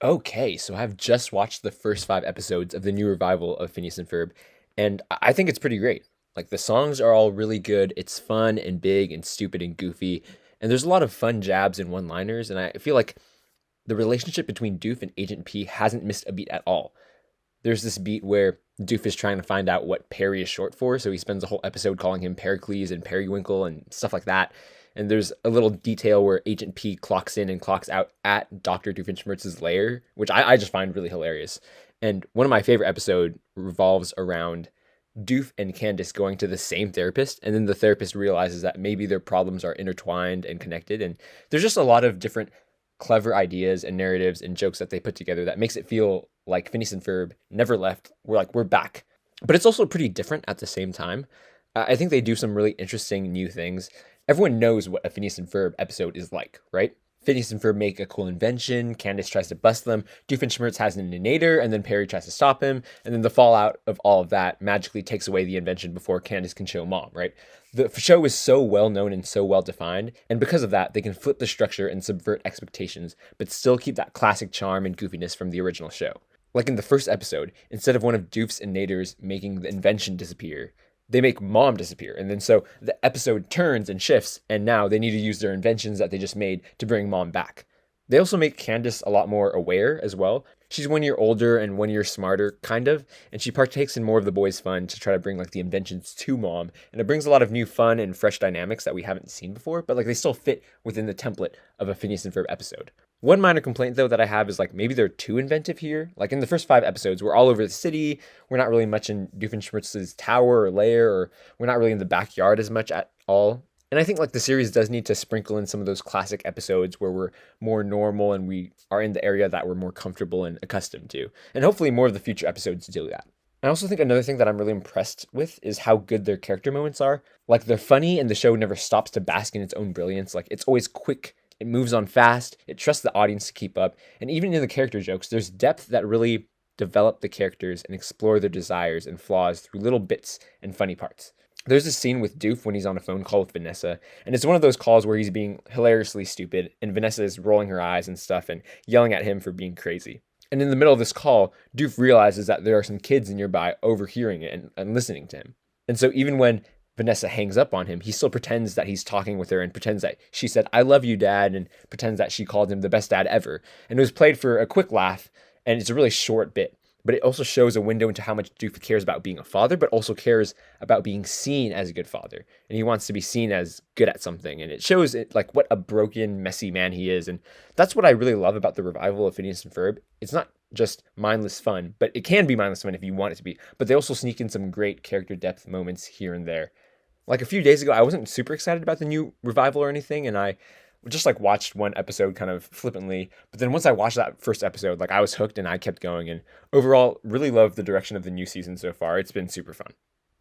Okay, so I've just watched the first 5 episodes of the new revival of Phineas and Ferb, and I think it's pretty great. Like the songs are all really good. It's fun and big and stupid and goofy, and there's a lot of fun jabs and one-liners. And I feel like the relationship between Doof and Agent P hasn't missed a beat at all. There's this beat where Doof is trying to find out what Perry is short for, so he spends a whole episode calling him Pericles and Periwinkle and stuff like that. And there's a little detail where Agent P clocks in and clocks out at Dr. Doofenshmirtz's lair, which I just find really hilarious. And one of my favorite episodes revolves around Doof and Candace going to the same therapist, and then the therapist realizes that maybe their problems are intertwined and connected. And there's just a lot of different clever ideas and narratives and jokes that they put together that makes it feel like Phineas and Ferb never left. We're back, but it's also pretty different at the same time. I think they do some really interesting new things. Everyone knows what a Phineas and Ferb episode is like, right? Phineas and Ferb make a cool invention, Candace tries to bust them, Doofenshmirtz has an innator, and then Perry tries to stop him, and then the fallout of all of that magically takes away the invention before Candace can show Mom, right? The show is so well known and so well defined, and because of that, they can flip the structure and subvert expectations, but still keep that classic charm and goofiness from the original show. Like in the first episode, instead of one of Doof's innators making the invention disappear, they make Mom disappear. And then so the episode turns and shifts, and now they need to use their inventions that they just made to bring Mom back. They also make Candace a lot more aware as well. She's 1 year older and 1 year smarter, kind of, and she partakes in more of the boys' fun to try to bring like the inventions to Mom. And it brings a lot of new fun and fresh dynamics that we haven't seen before, but like they still fit within the template of a Phineas and Ferb episode. One minor complaint though that I have is like maybe they're too inventive here. Like in the first 5 episodes, we're all over the city. We're not really much in Doofenshmirtz's tower or lair, or we're not really in the backyard as much at all. And I think like the series does need to sprinkle in some of those classic episodes where we're more normal and we are in the area that we're more comfortable and accustomed to. And hopefully more of the future episodes do that. I also think another thing that I'm really impressed with is how good their character moments are. Like they're funny and the show never stops to bask in its own brilliance. Like it's always quick, it moves on fast, it trusts the audience to keep up. And even in the character jokes, there's depth that really develop the characters and explore their desires and flaws through little bits and funny parts. There's a scene with Doof when he's on a phone call with Vanessa, and it's one of those calls where he's being hilariously stupid, and Vanessa is rolling her eyes and stuff and yelling at him for being crazy. And in the middle of this call, Doof realizes that there are some kids nearby overhearing it and listening to him. And so even when Vanessa hangs up on him, he still pretends that he's talking with her and pretends that she said, "I love you, Dad," and pretends that she called him the best dad ever. And it was played for a quick laugh, and it's a really short bit. But it also shows a window into how much Doof cares about being a father, but also cares about being seen as a good father. And he wants to be seen as good at something. And it shows it like what a broken, messy man he is. And that's what I really love about the revival of Phineas and Ferb. It's not just mindless fun, but it can be mindless fun if you want it to be. But they also sneak in some great character depth moments here and there. Like a few days ago, I wasn't super excited about the new revival or anything, and I just like watched one episode kind of flippantly. But then once I watched that first episode, like I was hooked and I kept going. And overall, really love the direction of the new season so far. It's been super fun.